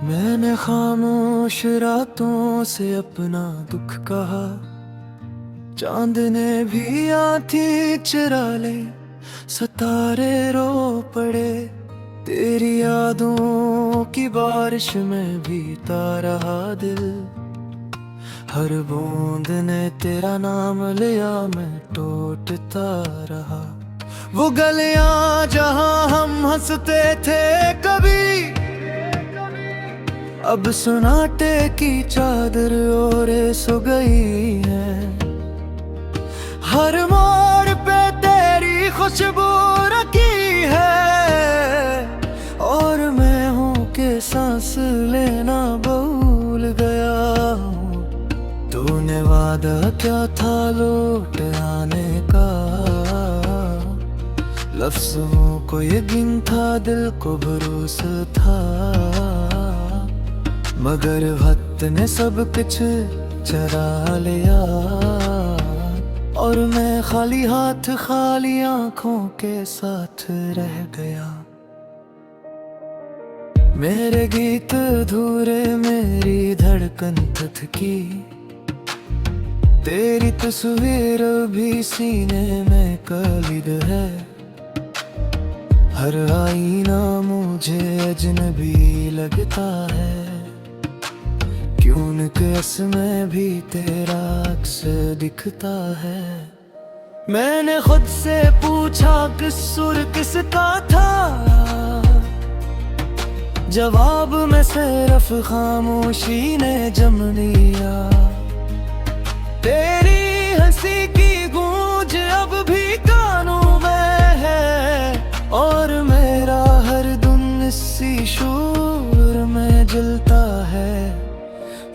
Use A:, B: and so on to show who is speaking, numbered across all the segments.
A: मैंने खामोश रातों से अपना दुख कहा, चांद ने भी आँखें चुरा ले, सितारे रो पड़े। तेरी यादों की बारिश में भीता रहा दिल, हर बूंद ने तेरा नाम लिया, मैं टूटता रहा। वो गलियां जहां हम हंसते थे कभी, अब सुनाटे की चादर ओढ़े सो गई है। हर मोड़ पे तेरी खुशबू रखी है, और मैं हूँ के सांस लेना भूल गया हूँ। तूने वादा क्या था लौट आने का, लफ्ज़ों को यकीन था, दिल को भरोसा था, मगर वक्त ने सब कुछ चरा लिया, और मैं खाली हाथ खाली आंखों के साथ रह गया। मेरे गीत अधूरे, मेरी धड़कन थथकी, तेरी तस्वीर भी सीने में कलीद है। हर आईना मुझे अजनबी लगता है, क्यों न कैस में भी तेरा अक्स दिखता है। मैंने खुद से पूछा किस सुर किसका था, जवाब में सिर्फ खामोशी ने जम लिया। तेरी हंसी की गूंज अब भी कानों में है, और मेरा हर धुन इसी शोर में जलता है।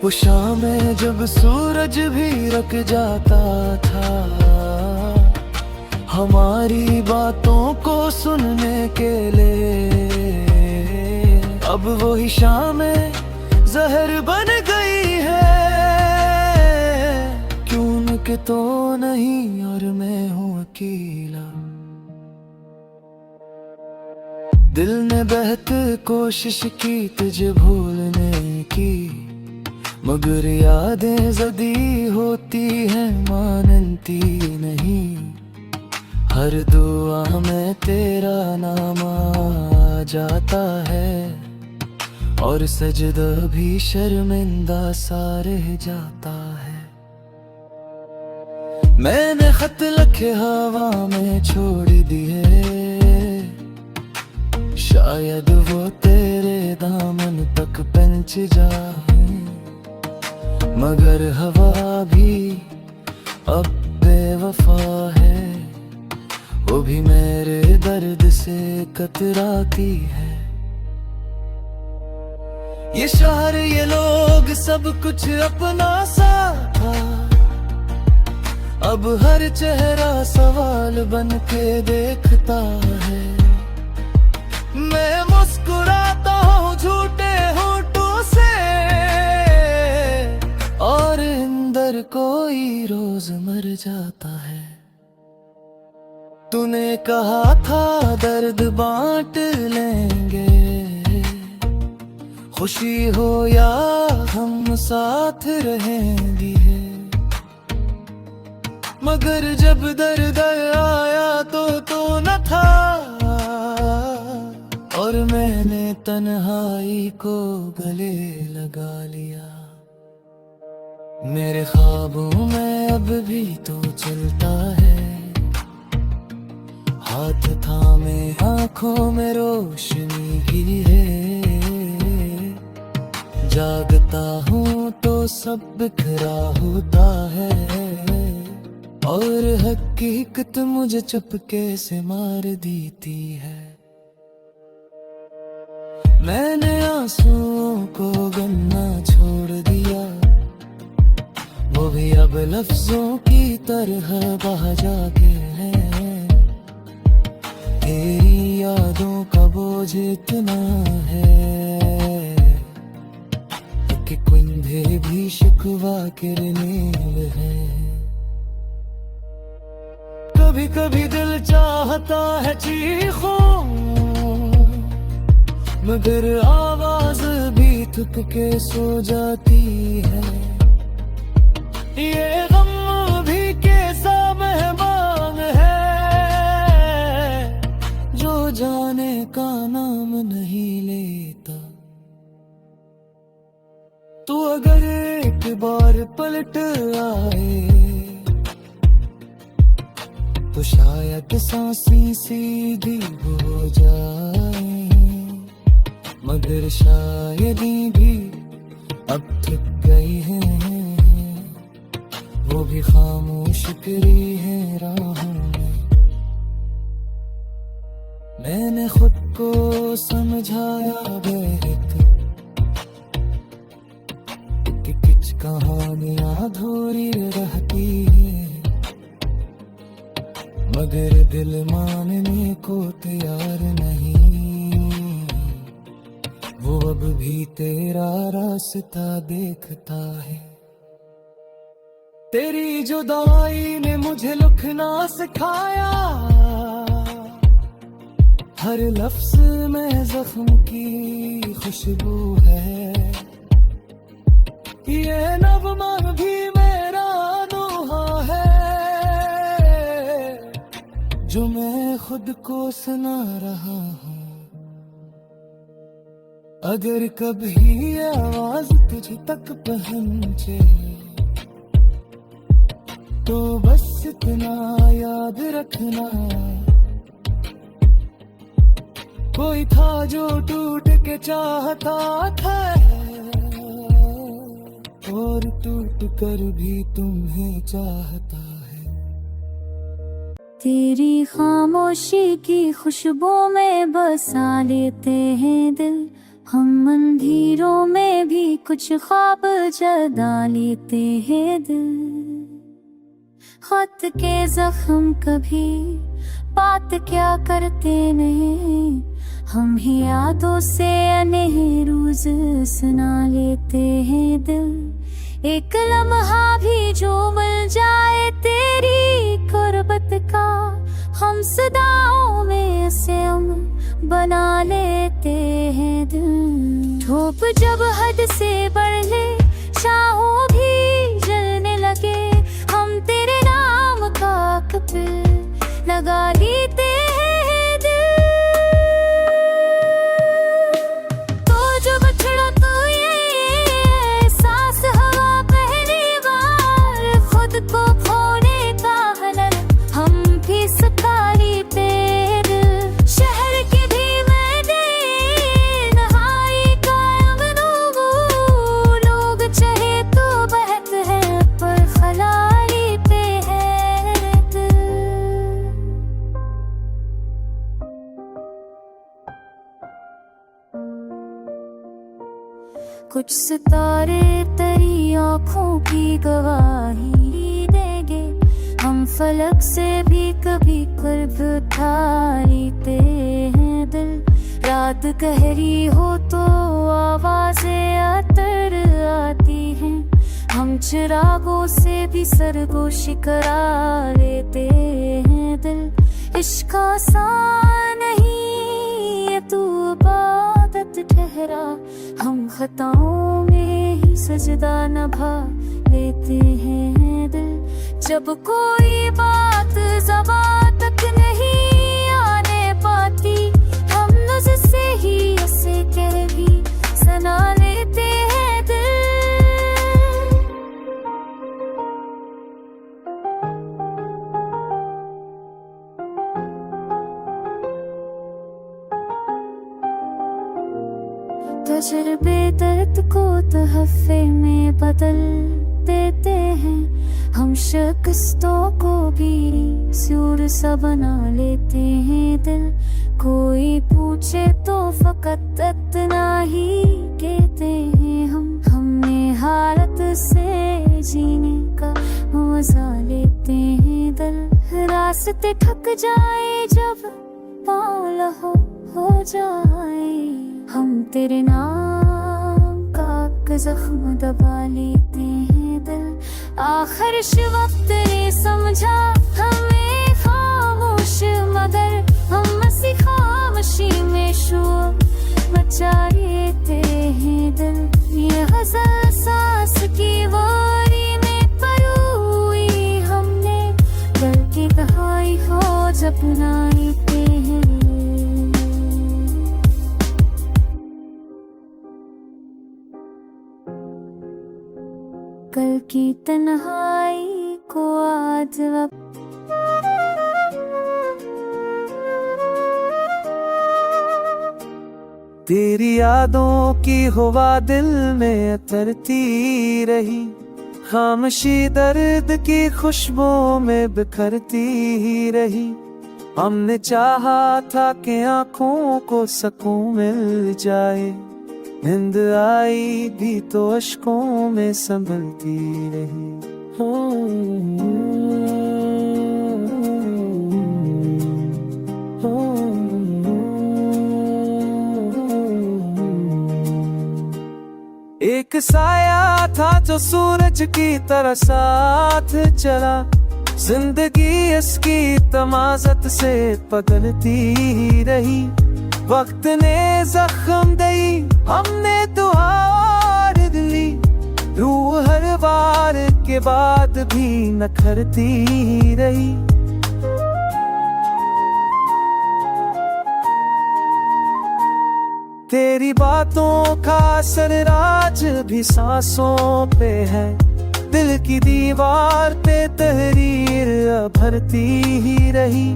A: वो शामें जब सूरज भी रख जाता था, हमारी बातों को सुनने के लिए, अब वही शामें जहर बन गई है। क्यों कि तो नहीं और मैं हूँ अकेला। दिल ने बेहद कोशिश की तुझे भूलने की, मगर यादें ज़दी होती हैं मानती नहीं। हर दुआ में तेरा नाम आ जाता है, और सजदा भी शर्मिंदा सा रह जाता है। मैंने खत लिखे हवा में छोड़ दिए, शायद वो तेरे दामन तक पहुंच जाए, मगर हवा भी अब बेवफा है। वो भी मेरे दर्द से कतराती है। ये शहर ये लोग सब कुछ अपना सा था, अब हर चेहरा सवाल बन के देखता है। मैं मुस्कुराता हूँ झूठे होठों से, और अंदर कोई रोज मर जाता है। तूने कहा था दर्द बांट लेंगे, खुशी हो या हम साथ रहेंगे, मगर जब दर्द आया तो न था, और मैंने तन्हाई को गले लगा लिया। मेरे ख्वाबों में अब भी तो चलता है, हाथ थामे आंखों में रोशनी भी है। जागता हूँ तो सब बिखरा होता है, और हकीकत मुझे चुपके से मार देती है। मैंने आंसुओं को गन्ना छोड़ दिया, वो भी अब लफ्जों की तरह बह जाके हैं। तेरी यादों का बोझ इतना है कि कुंधे भी शिकवा के नील है। कभी कभी दिल चाहता है चीखूं, मगर आवाज भी थक के सो जाती है। ये गम भी कैसा मेहमान है जो जाने का नाम नहीं लेता। तू अगर एक बार पलट आए तो शायद सांसें सीधी हो जाए, मगर शायद भी अब थक गई हैं, वो भी खामोश करी है राहों में। मैंने खुद को समझाया बहक कि कुछ कहानियां अधूरी रहती है, मगर दिल मानने को तैयार नहीं, वो अब भी तेरा रास्ता देखता है। तेरी जुदाई ने मुझे लिखना सिखाया, हर लफ्ज में जख्म की खुशबू है। ये नगमा भी मेरा दोहा है जो मैं खुद को सुना रहा हूँ। अगर कभी ये आवाज तुझ तक पहुंचे तो बस इतना याद रखना, कोई था जो टूट के चाहता था और टूट कर भी तुम्हें चाहता है।
B: तेरी खामोशी की खुशबू में बसा लेते हैं दिल, हम अंधेरों में भी कुछ ख्वाब जगा लेते हैं दिल। खत के जख्म कभी बात क्या करते नहीं, हम ही यादों से अनहे रोज सुना लेते हैं दिल। एक लम्हा भी जो मिल जाए तेरी कुर्बत का, हम सदाओं में उसे बना लेते हैं दिल। धूप जब हद से बढ़ ले, शाहों भी जलने लगे, हम तेरे नाम का कपिल लगा लेते हैं दिल। तो जब छड़ा तो ये सांस हवा पहली बार, खुद को खोने का हनन हम भी सकारी पे दिल। शहर की धीमे दिन हाई कायम नूर, लोग चाहे तो बहत है पर खलाली पे है दिल। कुछ सितारे तेरी आँखों की गवाही देंगे, हम फलक से भी कभी कुर्ब उठा लेते हैं दिल। रात गहरी हो तो आवाजें आतर आती हैं, हम चिरागों से भी सरगोशी करा लेते हैं दिल। इश्क आसान नहीं ये तू इबादत ठहरा, हम खताओं में ही सजदा नभा लेते हैं दिल। जब कोई बात ज़बान तक नहीं आने पाती, हम नज़र से ही उसे कह भी सुना लेते हैं दिल। तजर्बे दर्द को तहफ़े में बदल देते हैं, हम शिकस्तों को भी सूर सा बना लेते हैं दिल। कोई पूछे तो फकत इतना ही कहते हैं हमने हालत से जीने का मजा लेते हैं दिल। रास्ते थक जाए जब पाला हो जाए, हम तेरे नाम का जख्म दबा लेते हैं दिल। आखिर वक्त ने समझा हमें खामोश, मगर हम खामोशी में शोर बचा लेते हैं दिल। ये गज़ल सांस की वारी में परोई हमने, दिल की कहानी हो जब बनाते हैं। कल की तन्हाई को आज वक्त
A: तेरी यादों की हवा दिल में उतरती रही, खामोशी दर्द की खुशबू में बिखरती ही रही। हमने चाहा था कि आंखों को सुकून मिल जाए, नींद आई भी तो अश्कों में संभलती रही। एक साया था जो सूरज की तरह साथ चला, जिंदगी इसकी तमाज़त से बदलती ही रही। वक्त ने जख्म दी, हमने दुआ ली, रूह हर बार के बाद भी नखरती ही रही। तेरी बातों का असर आज भी सांसों पे है, दिल की दीवार पे तहरीर भरती ही रही।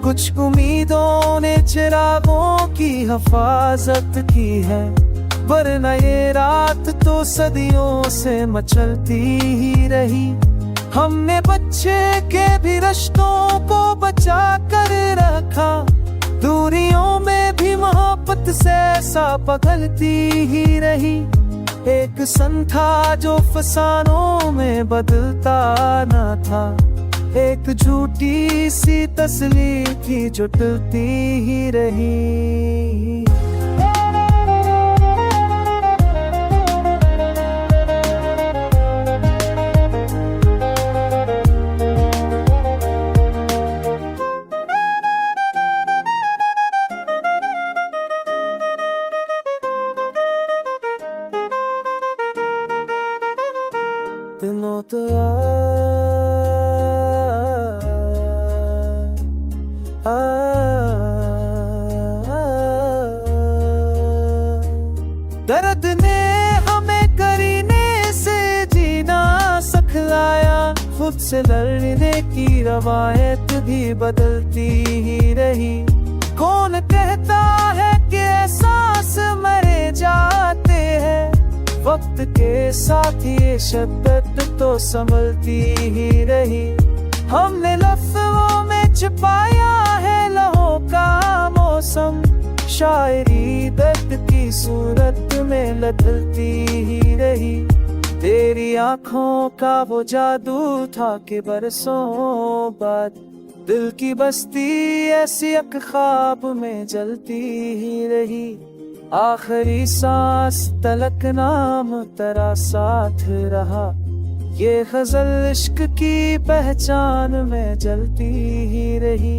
A: कुछ उम्मीदों ने चिरागों की हिफाजत की है, वरना ये रात तो सदियों से मचलती ही रही। हमने बच्चे के भी रिश्तों को बचा कर रखा, दूरियों में भी मोहब्बत से सा पगलती ही रही। एक सन था जो फसानों में बदलता ना था, एक झूठी सी तस्वीर थी जो टूटती ही रही। दिनों तो दर्द ने हमें करीने से जीना सिखलाया, खुद से लड़ने की रवायत भी बदलती ही रही। कौन कहता है कि एहसास मरे जाते हैं, वक्त के साथ ये शिद्दत तो संभलती ही रही। हमने लफ्ज़ों में छिपाया है लहों का मौसम, शायरी दर्द की सूरत में लदलती ही रही। तेरी आंखों का वो जादू था कि बरसों बाद दिल की बस्ती ऐसी एक ख्वाब में जलती ही रही। आखिरी सांस तलक नाम तेरा साथ रहा, ये गजल इश्क की पहचान में जलती ही रही।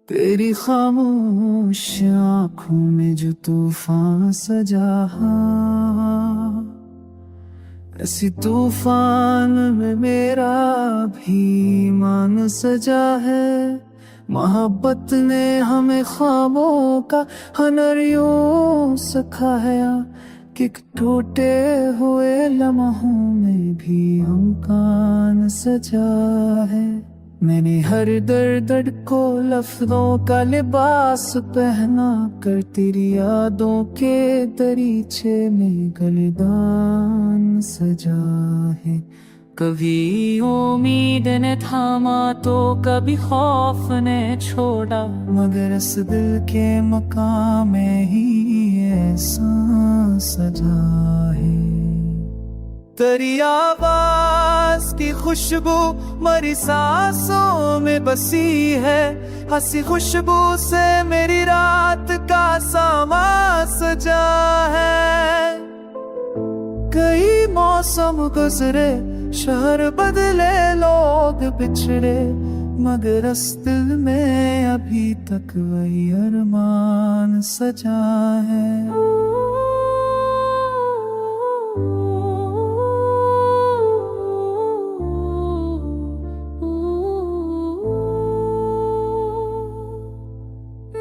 A: तेरी खामोश आँखों में जो तूफान सजा, ऐसी तूफान में मेरा भी ईमान सजा है। मोहब्बत ने हमें ख्वाबों का हुनर यूं सिखाया कि टूटे हुए लम्हों में भी हमकान सजा है। मैंने हर दर्द को लफ्ज़ों का लिबास पहना कर तेरी यादों के दरीचे में गलदान सजा है। कभी उम्मीद ने थामा तो कभी खौफ ने छोड़ा, मगर इस दिल के मकाम में ही ऐसा सजा है। तेरी आवाज़ की खुशबू मरी सांसों में बसी है, हंसी खुशबू से मेरी रात का सामा सजा है। कई मौसम गुजरे, शहर बदले, लोग बिछड़े, मगर इस दिल में अभी तक वही अरमान सजा है।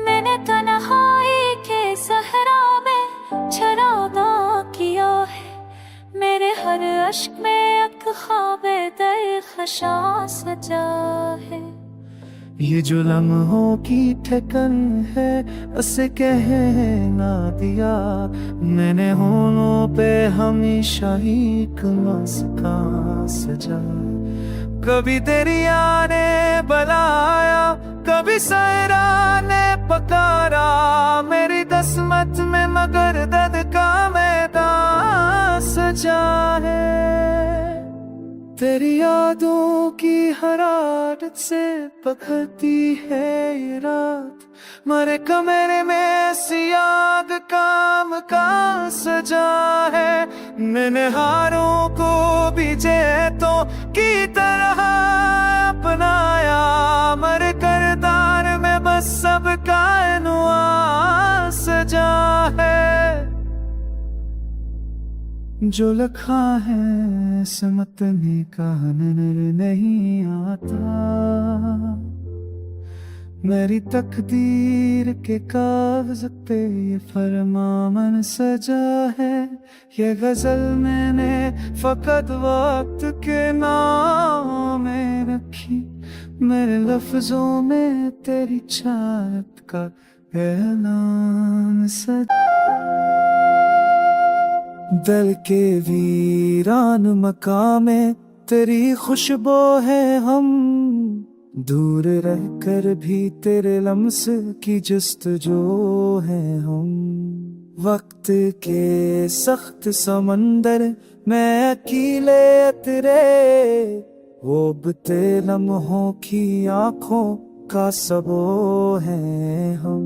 B: मैंने तन्हाई के सहरा में शराबा किया है, मेरे हर अश्क में एक ख्वाबे दरख्शा सजा है।
A: ये जो लम्हों की ठिकन है, उसे कहना दिया मैंने, होठों पे हमेशा ही एक मुस्का सजा। कभी दरिया ने बुलाया, कभी सहरा ने पकारा, मेरी किस्मत में मगर दर्द का मैदान सजा है। तेरी यादों की हरारत से पकड़ती है ये रात, मेरे कमरे में सियाग काम का सजा है। मैंने हारों को भी जीतों की तरह अपनाया, मेरे किरदार में बस सबका नुआ सजा है। जो लिखा है समतने का नजर नहीं आता, मेरी तकदीर के कागज पे ये फरमान सजा है। ये गजल मैंने फकत वक्त के नाम में रखी, मेरे लफ्जों में तेरी चाहत का ऐलान सजा। दिल के वीरान मकाम में तेरी खुशबू है, हम दूर रहकर भी तेरे लम्स की जुस्तजू है हम। वक्त के सख्त समंदर में अकेले उतरे, वो उबते लम्हों की आंखों का सबो है हम।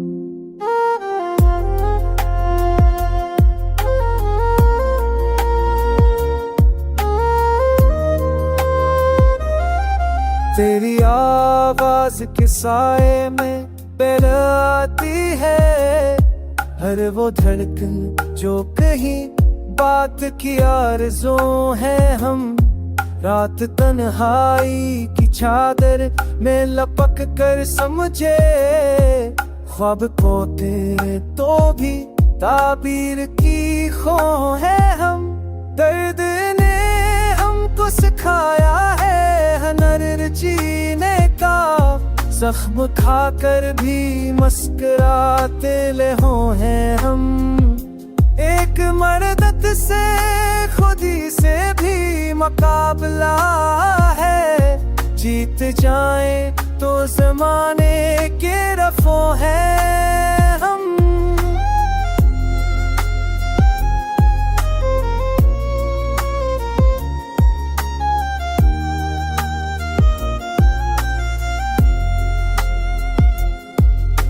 A: तेरी आवाज के साए में बहलाती है, हर वो धड़कन जो कहीं बात की आरज़ू है हम। रात तन्हाई की चादर में लपक कर समझे, ख्वाब को तेरे तो भी ताबीर की खो है हम। दर्द ने हमको सिखाया है हुनर जीने का, जख्म खाकर भी मुस्कुराते हो हैं हम। एक मर्दत से खुदी से भी मुकाबला है, जीत जाए तो ज़माने के रफ़ो हैं हम।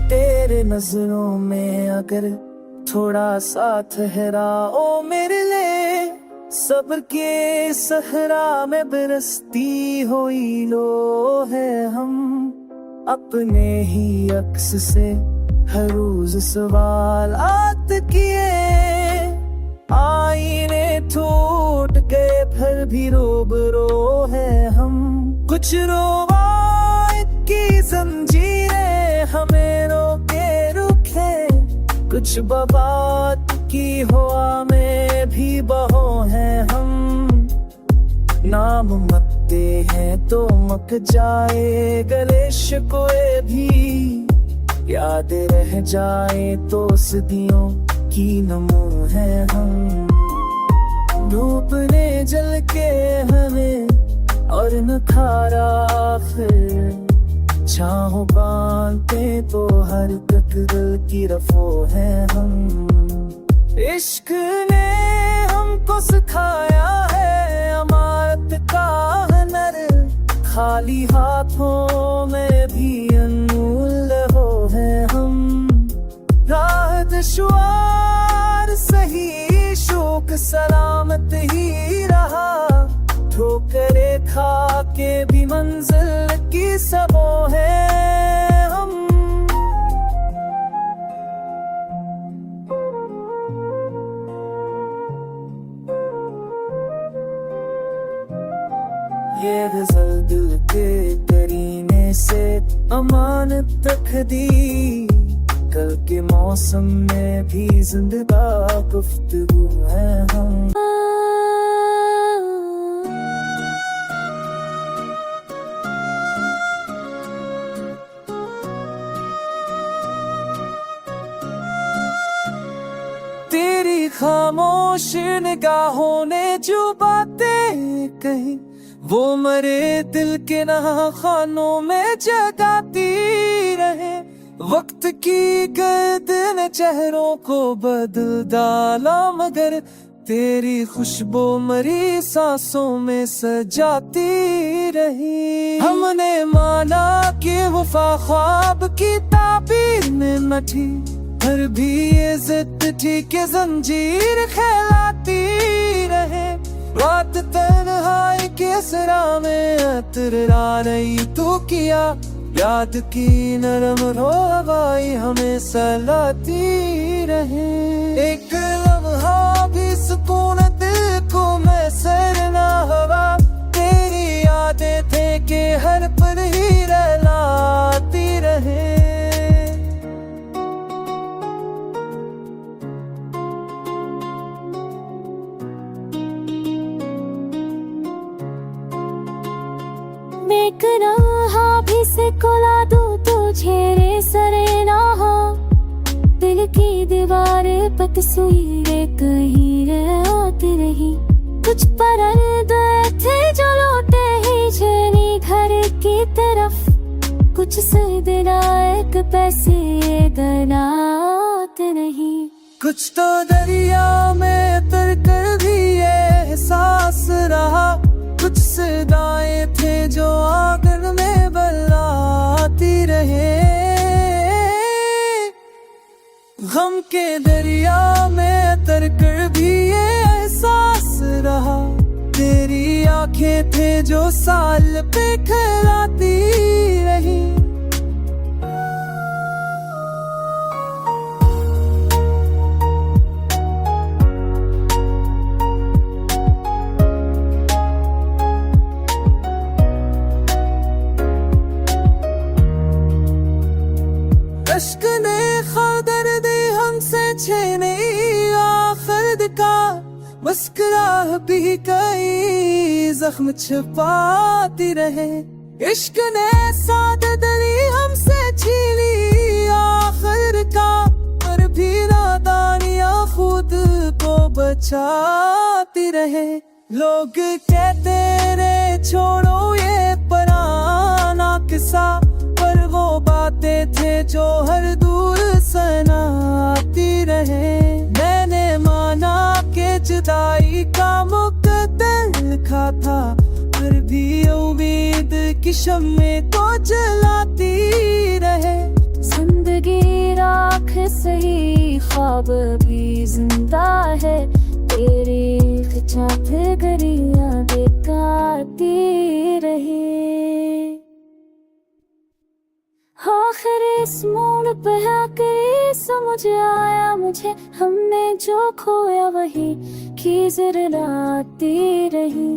A: तेरे नजरों में अगर थोड़ा सा ठहराओ मेरे लिए, सब्र के सहरा में बरसती हुई लो है हम। अपने ही अक्स से हर रोज सवाल आत किए, आईने टूट गए फिर भी रोबरो है हम। कुछ रोवायत की जंजीरें हमें रोके रुखे, कुछ बबात की हवा में भी बहो हैं हम। नाम मकते हैं तो मक जाए गले शिकवे भी, याद रह जाए तो सदियों की नमो है हम। धूप ने जल के हमें और नखारा फिर, छाँव बांधते तो हर दिल की रफो है हम। इश्क ने हमको सिखाया है अमानत का हुनर, खाली हाथों में भी अनमोल हो हैं हम। राह दुश्वार सही, शोक सलामत ही रहा। ठोकरे खा के भी मंजिल की सबो है हम। ये गजल दिल के करीने से अमानत रख दी। कल के मौसम में भी जिंदा गुफ्तगू है हम। तेरी खामोश निगाहों ने जो बातें कही, वो मरे दिल के नहाखानों में जगाती रहे। वक्त की गर्द ने चेहरों को बदल डाला, मगर तेरी खुशबू मरी सांसों में सजाती रही। हमने माना कि वफा ख्वाब की ताबीर में न थी, पर भी ये जिद थी कि जंजीर खिलाती रहे। रात तन्हाई के सरा में अतरा रही तू किया, याद की नरम रोवाई हमें सलाती रहे। एक लम्हा भी सुकून दिल को मैसर ना हुआ, तेरी यादें थे कि हर पल ही रहलाती रहे।
B: बेकराहा भी से कोला दो तुझे रे सरे ना हो। दिल की दीवार पत सुई रे कहीं रहती रही। कुछ परंदे थे जो लौटे ही जनी घर की तरफ, कुछ सदनायक पैसे गनाते नहीं।
A: कुछ तो दरिया में तर कर भी ये एहसास रहा, कुछ सदाएं थे जो आंगन में बलाती रहे। गम के दरिया में तर कर भी ये एहसास रहा, तेरी आंखें थे जो साल पे खिलाती रही। अश्क ने खादर दे हमसे छीने आखिर का, मुस्कुरा भी कई जख्म छुपाती रहे। इश्क ने साद दरी हमसे छीनी आखिर का, पर भी नादानियां खुद को बचाती रहे। लोग कहते रहे छोड़ो ये पुराना किस्सा, पर वो बातें थे जो हर दूर सनाती रहे। मैंने माना कि जुदाई का मुकद्दर लिखा था, पर भी उम्मीद की शम्मे को जलाती रहे।
B: जिंदगी राख सही, ख्वाब भी जिंदा है। तेरी खिंचात गरिया बेकारती रही। आखिर इस मोड़ पे आके समझ आया मुझे, हमने जो खोया वही की ज़रूरत आती रही।